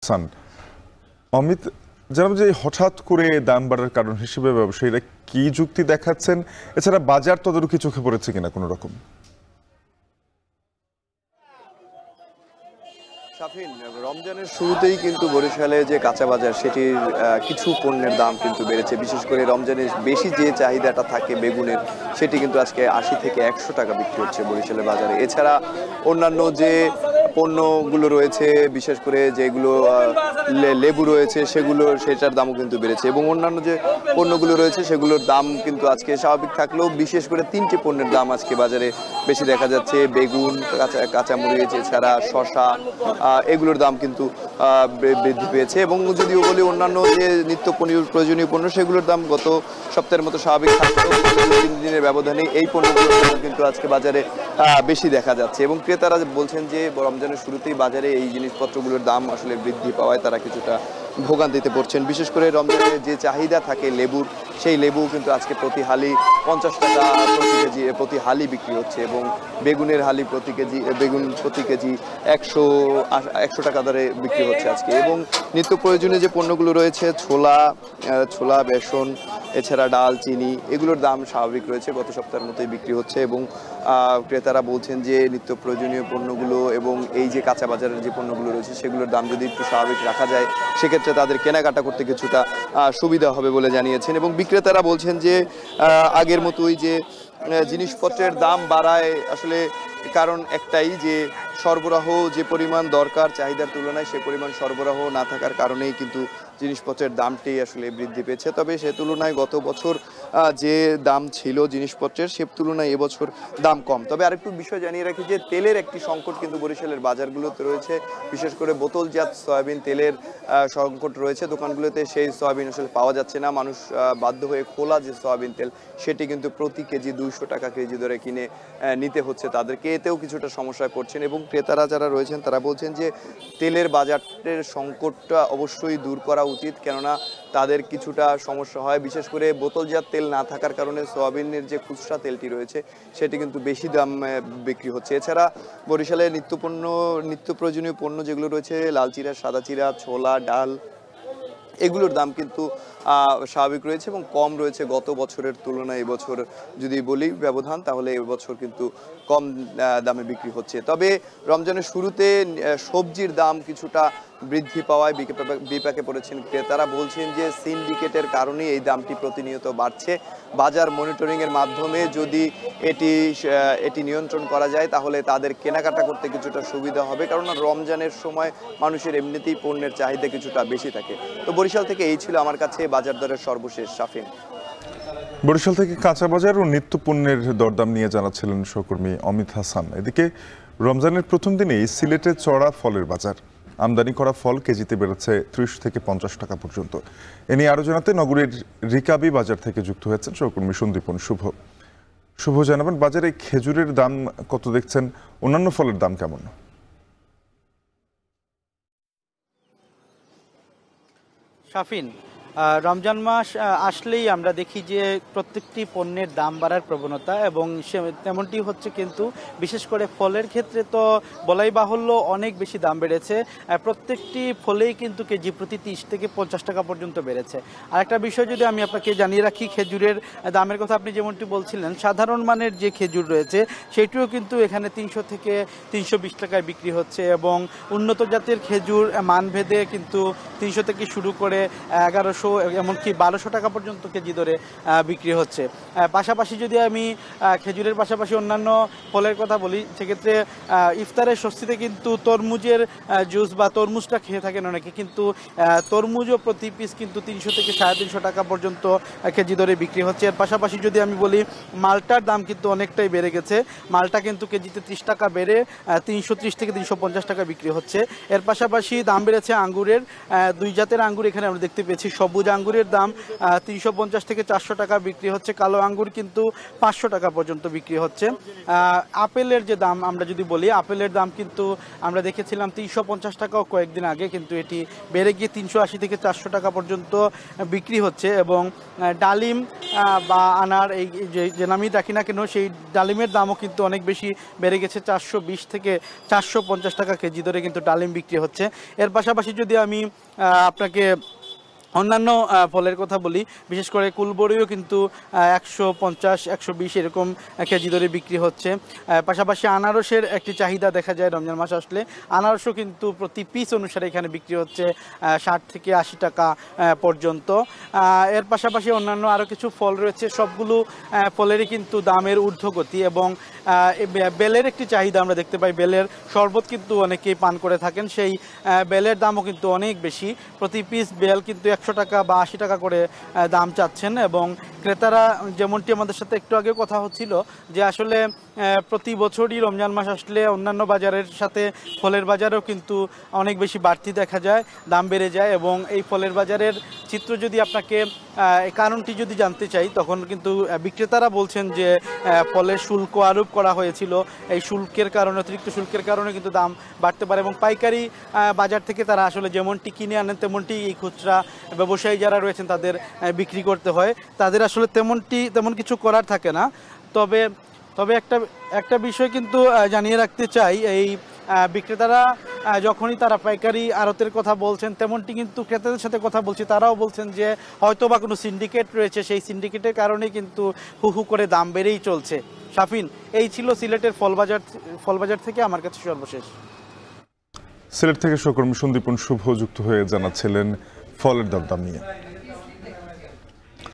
সান অমিত জানাবো যে হঠাৎ করে দাম বাড়ার কারণ হিসেবে ব্যবসায়ীরা কি যুক্তি দেখাচ্ছেন, এছাড়া বাজার তদারকি চোখে পড়েছে কিনা কোনো রকম? শাফিন, রমজানের শুরুতেই কিন্তু বরিশালে যে কাঁচা বাজার সেটির কিছু পণ্যের দাম কিন্তু বেড়েছে। বিশেষ করে রমজানের বেশি যে চাহিদাটা থাকে বেগুনের, সেটি কিন্তু আজকে 80 থেকে 100 টাকা বিক্রি হচ্ছে বরিশালের বাজারে। এছাড়া অন্যান্য যে পণ্যগুলো রয়েছে, বিশেষ করে যেগুলো লেবু রয়েছে সেটার দামও কিন্তু বেড়েছে, এবং অন্যান্য যে পণ্যগুলো রয়েছে সেগুলোর দাম কিন্তু আজকে স্বাভাবিক থাকলেও বিশেষ করে 3টে পণ্যের দাম আজকে বাজারে বেশি দেখা যাচ্ছে। বেগুন, কাঁচামরিচ, এছাড়া শসা, এগুলোর দাম কিন্তু বৃদ্ধি পেয়েছে। এবং যদিও বলি অন্যান্য যে নিত্য প্রয়োজনীয় পণ্য সেগুলোর দাম গত সপ্তাহের মতো স্বাভাবিক থাকলেও 3 দিনের ব্যবধানে এই পণ্যগুলোর দাম কিন্তু আজকে বাজারে বেশি দেখা যাচ্ছে। এবং ক্রেতারা বলছেন যে রমজানের শুরুতেই বাজারে এই জিনিসপত্রগুলোর দাম আসলে বৃদ্ধি পাওয়ায় তারা কিছুটা ভোগান্তিতে পড়ছেন। বিশেষ করে রমজানের যে চাহিদা থাকে লেবুর, সেই লেবু কিন্তু আজকে প্রতি হালি 50 টাকা প্রতি হালি বিক্রি হচ্ছে, এবং বেগুনের হালি বেগুন প্রতি কেজি 100 টাকা দরে বিক্রি হচ্ছে আজকে। এবং নিত্য প্রয়োজনীয় যে পণ্যগুলো রয়েছে, ছোলা, বেসন, এছাড়া ডাল, চিনি, এগুলোর দাম স্বাভাবিক রয়েছে, গত সপ্তাহের মতোই বিক্রি হচ্ছে। এবং ক্রেতারা বলছেন যে নিত্য প্রয়োজনীয় পণ্যগুলো এবং এই যে কাঁচা বাজারের যে পণ্যগুলো রয়েছে সেগুলোর দাম যদি একটু স্বাভাবিক রাখা যায়, সেক্ষেত্রে তাদের কেনাকাটা করতে কিছুটা সুবিধা হবে বলে জানিয়েছেন। এবং বিক্রেতারা বলছেন যে আগের মতোই যে জিনিসপত্রের দাম বাড়ায় আসলে কারণ একটাই, যে সরবরাহ যে পরিমাণ দরকার চাহিদার তুলনায় সে পরিমাণ সরবরাহ না থাকার কারণেই কিন্তু জিনিসপত্রের দামটি আসলে বৃদ্ধি পেয়েছে। তবে সে তুলনায় গত বছর যে দাম ছিল জিনিসপত্রের, সে তুলনায় এবছর দাম কম। তবে আরেকটু বিষয় জানিয়ে রাখি যে তেলের একটি সংকট কিন্তু বরিশালের বাজারগুলোতে রয়েছে। বিশেষ করে বোতলজাত সয়াবিন তেলের সংকট রয়েছে দোকানগুলোতে। সেই সয়াবিন আসলে পাওয়া যাচ্ছে না। মানুষ বাধ্য হয়ে খোলা যে সয়াবিন তেল সেটি কিন্তু প্রতি কেজি 200 টাকা কেজি ধরে কিনে নিতে হচ্ছে তাদেরকে। এতেও কিছুটা সমস্যায় পড়ছেন। এবং ক্রেতারা যারা রয়েছেন তারা বলছেন যে তেলের বাজারের সংকটটা অবশ্যই দূর করা উচিত, কেননা তাদের কিছুটা সমস্যা হয়। বিশেষ করে বোতলজাত তেল না থাকার কারণে সয়াবিনের যে খুচরা তেলটি রয়েছে সেটি কিন্তু বেশি দাম বিক্রি হচ্ছে। এছাড়া বরিশালে নিত্য প্রয়োজনীয় পণ্য যেগুলো রয়েছে, লাল চিরা, সাদা চিরা, ছোলা, ডাল, এগুলোর দাম কিন্তু স্বাভাবিক রয়েছে এবং কম রয়েছে গত বছরের তুলনায়। এবছর যদি বলি ব্যবধান, তাহলে এবছর কিন্তু কম দামে বিক্রি হচ্ছে। তবে রমজানের শুরুতে সবজির দাম কিছুটা বৃদ্ধি পাওয়ায় বিপাকে পড়েছেন ক্রেতারা। বলছেন যে সিন্ডিকেটের কারণে এই দামটি প্রতিনিয়ত বাড়ছে। বাজার মনিটরিংয়ের মাধ্যমে যদি এটি নিয়ন্ত্রণ করা যায় তাহলে তাদের কেনাকাটা করতে কিছুটা সুবিধা হবে, কারণ রমজানের সময় মানুষের এমনিতেই পণ্যের চাহিদা কিছুটা বেশি থাকে। তো বরিশাল থেকে এই ছিল আমার কাছে বাজার দরের সর্বশেষ। শাফিন, বরিশাল থেকে কাঁচা বাজার ও নিত্য পণ্যের দরদাম নিয়ে জানাচ্ছিলেন সহকর্মী অমিত হাসান। এদিকে রমজানের প্রথম দিনেই সিলেটে চড়া ফলের বাজার। আমদানি করা ফল কেজিতে বেড়েছে 30 থেকে 50 টাকা পর্যন্ত। এ নিয়ে আরো জানাতে নগরীর রিকাবি বাজার থেকে যুক্ত হয়েছেন সহকর্মী সন্দীপন শুভ। জানাবেন বাজারে খেজুরের দাম কত দেখছেন, অন্যান্য ফলের দাম কেমন? শাফিন, রমজান মাস আসলেই আমরা দেখি যে প্রত্যেকটি পণ্যের দাম বাড়ার প্রবণতা, এবং তেমনটি হচ্ছে কিন্তু বিশেষ করে ফলের ক্ষেত্রে তো বলাই বাহুল্য অনেক বেশি দাম বেড়েছে। প্রত্যেকটি ফলেই কিন্তু কেজি প্রতি 30 থেকে 50 টাকা পর্যন্ত বেড়েছে। আর একটা বিষয় যদি আমি আপনাকে জানিয়ে রাখি, খেজুরের দামের কথা আপনি যেমনটি বলছিলেন, সাধারণ মানের যে খেজুর রয়েছে সেটিও কিন্তু এখানে 300 থেকে 320 টাকায় বিক্রি হচ্ছে, এবং উন্নত জাতের খেজুর মানভেদে কিন্তু 300 থেকে শুরু করে 1100 এমনকি 1200 টাকা পর্যন্ত কেজি ধরে বিক্রি হচ্ছে। পাশাপাশি যদি আমি খেজুরের পাশাপাশি অন্যান্য ফলের কথা বলি, সেক্ষেত্রে ইফতারের স্বস্তিতে কিন্তু তরমুজের জুস বা তরমুজটা খেয়ে থাকেন অনেকে, কিন্তু তরমুজও প্রতি পিস কিন্তু 300 থেকে 350 টাকা পর্যন্ত কেজি ধরে বিক্রি হচ্ছে। এর পাশাপাশি যদি আমি বলি, মালটার দাম কিন্তু অনেকটাই বেড়ে গেছে। মালটা কিন্তু কেজিতে 30 টাকা বেড়ে 330 থেকে 350 টাকা বিক্রি হচ্ছে। এর পাশাপাশি দাম বেড়েছে আঙ্গুরের। দুই জাতের আঙ্গুর এখানে আমরা দেখতে পেয়েছি, সবুজ সবুজ আঙ্গুরের দাম 350 থেকে 400 টাকা বিক্রি হচ্ছে, কালো আঙ্গুর কিন্তু 500 টাকা পর্যন্ত বিক্রি হচ্ছে। আপেলের যে দাম আমরা যদি বলি, আপেলের দাম কিন্তু আমরা দেখেছিলাম 350 টাকাও কয়েকদিন আগে, কিন্তু এটি বেড়ে গিয়ে 380 থেকে 400 টাকা পর্যন্ত বিক্রি হচ্ছে। এবং ডালিম বা আনার এই যে নামই রাখি না কেন, সেই ডালিমের দামও কিন্তু অনেক বেশি বেড়ে গেছে, 420 থেকে 450 টাকা কেজি ধরে কিন্তু ডালিম বিক্রি হচ্ছে। এর পাশাপাশি যদি আমি আপনাকে অন্যান্য ফলের কথা বলি, বিশেষ করে কুলবড়িও কিন্তু 150, 120 এরকম কেজি দরে বিক্রি হচ্ছে। পাশাপাশি আনারসের একটি চাহিদা দেখা যায় রমজান মাস আসলে, আনারসও কিন্তু প্রতি পিস অনুসারে এখানে বিক্রি হচ্ছে 60 থেকে 80 টাকা পর্যন্ত। এর পাশাপাশি অন্যান্য আরও কিছু ফল রয়েছে, সবগুলো ফলেরই কিন্তু দামের ঊর্ধ্বগতি। এবং বেলের একটি চাহিদা আমরা দেখতে পাই, বেলের শরবত কিন্তু অনেকেই পান করে থাকেন, সেই বেলের দামও কিন্তু অনেক বেশি, প্রতি পিস বেল কিন্তু 100 টাকা বা 80 টাকা করে দাম চাচ্ছেন। এবং ক্রেতারা, যেমনটি আমাদের সাথে একটু আগে কথা হচ্ছিল, যে আসলে প্রতি বছরই রমজান মাস আসলে অন্যান্য বাজারের সাথে ফলের বাজারেও কিন্তু অনেক বেশি বাড়তি দেখা যায়, দাম বেড়ে যায়। এবং এই ফলের বাজারের চিত্র যদি আপনাকে কারণটি যদি জানতে চাই, তখন কিন্তু বিক্রেতারা বলছেন যে ফলের শুল্ক আরোপ করা হয়েছিল, এই শুল্কের কারণে, অতিরিক্ত শুল্কের কারণে কিন্তু দাম বাড়তে পারে। এবং পাইকারি বাজার থেকে তারা আসলে যেমনটি কিনে আনেন তেমনটি এই খুচরা ব্যবসায়ী যারা রয়েছেন তাদের বিক্রি করতে হয়, তাদের আসলে তেমন কিছু করার থাকে না। তবে একটা বিষয় কিন্তু জানিয়ে রাখতে চাই, এই বিক্রেতারা যখনই তারা পাইকারি আড়তের কথা বলছেন, তেমনটি কিন্তু ক্রেতাদের সাথে কথা বলছি, তারাও বলছেন যে হয়তো বা কোনো সিন্ডিকেট রয়েছে, সেই সিন্ডিকেটের কারণে কিন্তু হু করে দাম বেড়েই চলছে। শাফিন, এই ছিল সিলেটের ফলবাজার থেকে আমার কাছে সর্বশেষ। সিলেট থেকে সহকর্মী সন্দীপন শুভ যুক্ত হয়ে জানাচ্ছিলেন ফলের দরদাম নিয়ে।